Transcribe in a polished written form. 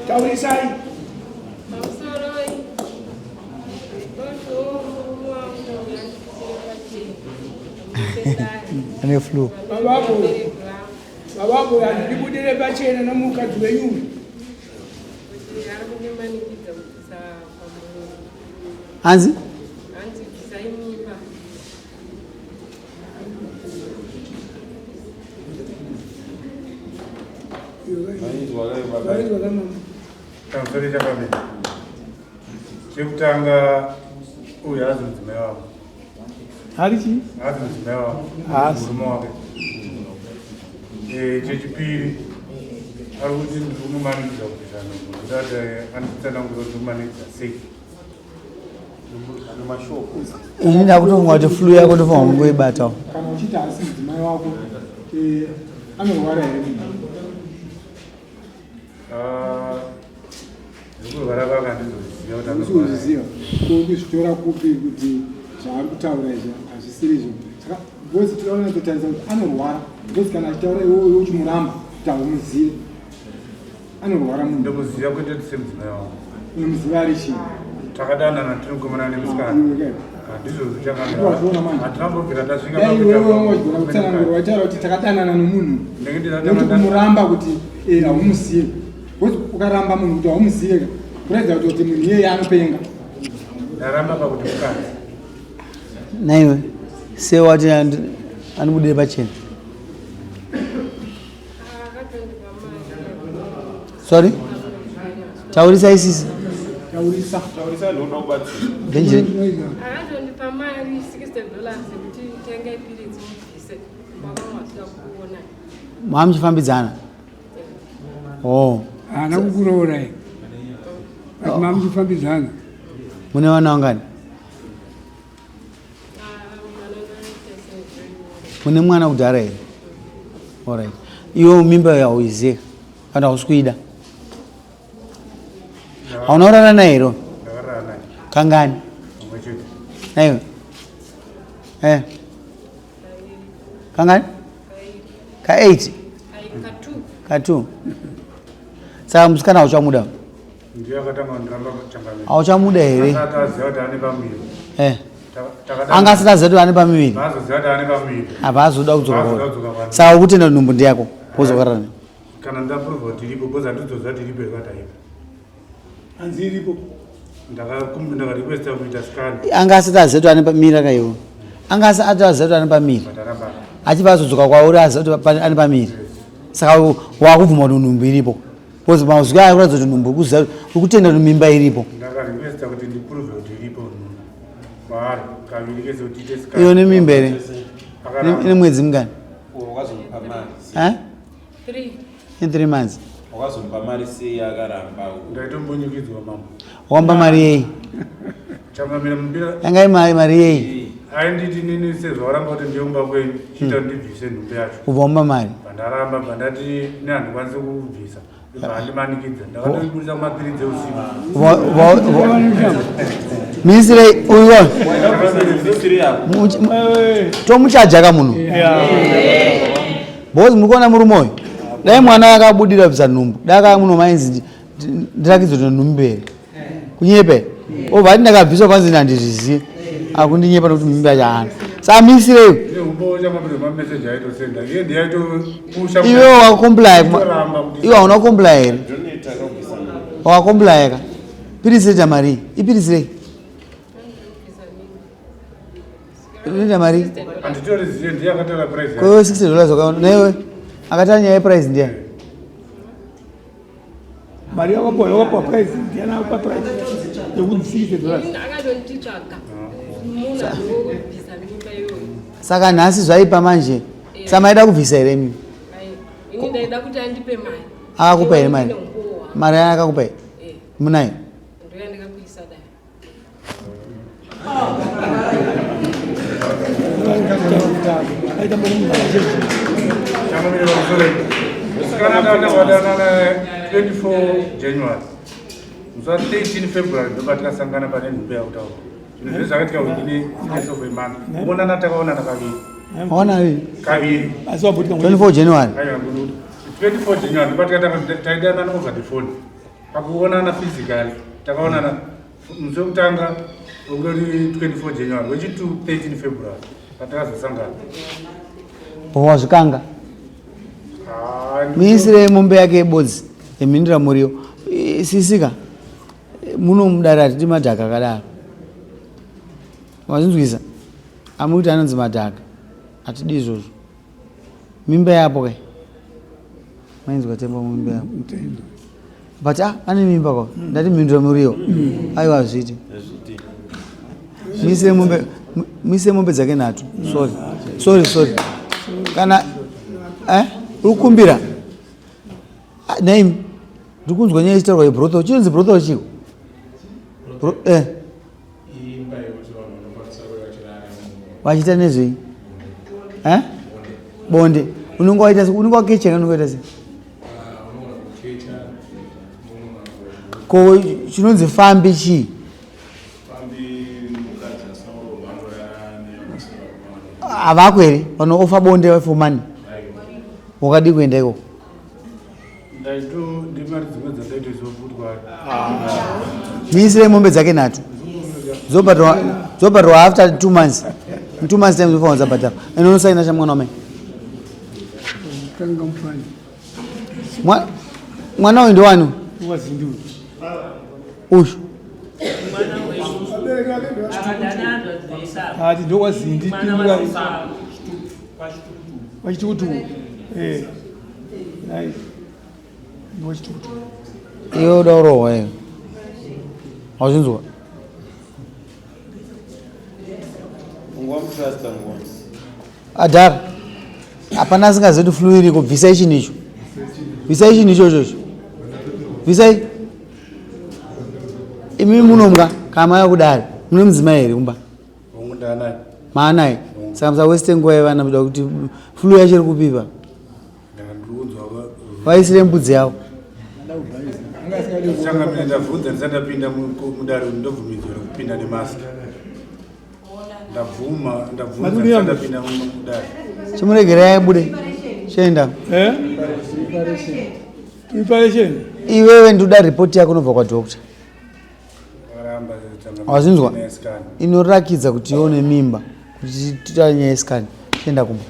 Taurisai. And you flew. Bababu alibudile bachena na mukadzi wenyu. Hanzi? Kamsori chakame. Chekutanga uyu azinzime wavo. Harichi? Azinzime wavo. Murume wake. Chechipiri ari kuti ndinomanikidza kubvisa nhumbu. Ndati anditsanangura kuti ndinomanikidza sei. Ini ndakutonga kuti flu yako ndofana kungoibatawo. Kana uchiti asi mudzimai wako anorwara here? Zvekurwara kwake handizozviziva kuti anorwara. Kuzvitora kupi kuti zvaari kutaura izvo hazvisiri izvo. Saka bosi tinoona kutarisa kuti anorwara. Bosi kana achitaura iwowo uchimuramba kuti haumuzive. Anorwara munhu. Ndikuziva kuita kuti semudzimai wako. Unomuziva ari chii? Takadanana tinokomana nemusikana. Handizvo zvichakamira. Hatinambobvira tasvika pakutsanangura wataura kuti takadanana nomunhu. Nekuti kumuramba kuti haumuzive. Ukaramba munhu kuti haumuzive kuratidza kuti munhu iyeye anopenga. Ndaramba pakuti mukadzi. Naiwe sewati anobudire pachena. Sorry? Taurisa isisi. Taurisa ndoda kubatsira. Benje. Akandipa mari $60 kuti tenge ipirizi mubvise. Baba wasika kuona. Mamchifambidzana. Oh. Ana kukuroora here. Mamchifambidzana. Mune vana vangani? Mune mwana kudhara here? Alright. Iwo mimba yauiziva kana usikuida? Hauna naye here? Ndakarara naye. Kangani? Mwechete. Naiwe? Kangani? Ka8? Ka2. Saka musikana hauchamuda? Ndiye akatanga kundiramba kuchangamira. Hauchamuda here? Akaziva kuti ane pamuviri. Angasati aziva kuti ane pamuviri? Azoziva kuti ane pamuviri. Apa azoda kudzoka kwako. Saka kutenda nhumbu ndiyako wozokarara nayo. Kana ndapurova kuti iripo bhoza handizoziva kuti iripo yakadaipa. Hanzi iripo. Ndakarequesta kuita scan. Angasati aziva kuti ane pamuviri akaiwo. Angasati aziva kuti ane pamuviri. Achipa azodzoka kwawo uri aziva kuti ane pamuviri. Saka wakubvuma kuti nhumbu iripo. Because mazuva akuratidza kuti nhumbu ukutenda kuti mimba iripo. Ndakarequesta kuti ndiprove kuti iripo kwaari kaviri kese kuti ite scan. Iyo nemimba here? Ine mwedzi mingani? Wakazompa mari. 3. In 3 months. Wakazompa mari sei akaramba. Ndaitombonyikidzwa mama. Wamba mari yei? Changamira mubira. Yanga mari yei? Ainditi nini sezvo waramba kuti ndiumba kwenyu chiita ndibvise nhumbu yacho. Ubva mari? Pandaramba pandati nehandikwanisi kubvisa. Handimanikidza. Ndakatoibudisa mapiritsi eusiku. Ministry uyo. Tomuchaja munhu. Bozi mukona muri moyo. Dai mwana akabudira kubvisa nhumbu. Daka muno mainzi ndirakidza kuti nhumbu here. Kunyepe. Obva ndakabviswa panzi ndandizvizive. Akundinyepa nokuti mimba yacho. Saka ministry iwe wakomply. Iwe hauna comply here. Wakomply ka. Piritsi reta mari. Ipiritsi rei? Reta mari? Handitorizive ndiye akatora price. Kwa hiyo $60 wakaona. Newe akatanya nyaya price ndiye. Mari yakapa price ndiye akupa price. Yokuti $60. Akadonditsvaga. Munhu anobvisa mimba iyoyo. Saka nhasi zvaipa manje. Samaida kubvisa here mimi? Ini ndaida kuti andipe mari. Akakupa here mari? Mari akakupa here? Munayo? Ndoya ndikakuisa dai. Changamira 24 January. Musi 13 February ndoba takasangana pane nhumbu yakutaura. Zvinhu zvakatika within space of a month. Kuonana takaonana kaviri. Ona hivi? Kaviri. 24 January. 24 January ndoba takadanana over the phone. pakuonana physically takaonana musi wekutanga ungori 24 January wechitu 13 February patakazosangana wazvikanga muisire mombe yake yebodzi yemhindira muriwo sisika munomudara atidi madhaka akadaro wazvinzwisa amukuti anonzi madhaka atidi izvozvo mimba yapo kai mainzwa temba mimba yapo but ane mimba kwa ndati mhindira muriwo aiwa zviti muise mombe dzake nhatu sorry kana urikumbira naimi ndikunzwa nyaya ichitaurwa yebrothel chinonzi brothel chiko wachiita nezvei bonde unenge waita se unenge wakecheka unenge waita se ko chinonzi fambi chii havako here vanoofa bonde for money wakadi kuenda ikoko muisire mombe dzake nhatu dzobhatirwa after 2 months 2 months time zofanwa dzabhatirwa ene unosaina chamwana wamai mwana uyu ndowani uyu ati ndowazindi wachitukutuku wachitukutuku iyo udaorohwa iyo wazvinzwa adhara hapana asingazivi kuti flu iriko bvisai chinhu icho bvisai chinhu ichochocho bvisai imi munomwa kana maya kudari mune mudzimai here kumba maanayi saka musaweste nguva yevana muda kuti flu yacho iri kupipa vaisire mbudzi yavo ndabvunza ndisandapinda mudare ndobvumidzwa kupinda nemaski ndabvunza ndisandapinda mudare chimuregerai abude chaenda iwewe ndoda ripoti yako unobva kwadhokta wazvinzwa inorakidza kuti ione mimba kuti titanyaya yesikani chaenda kumba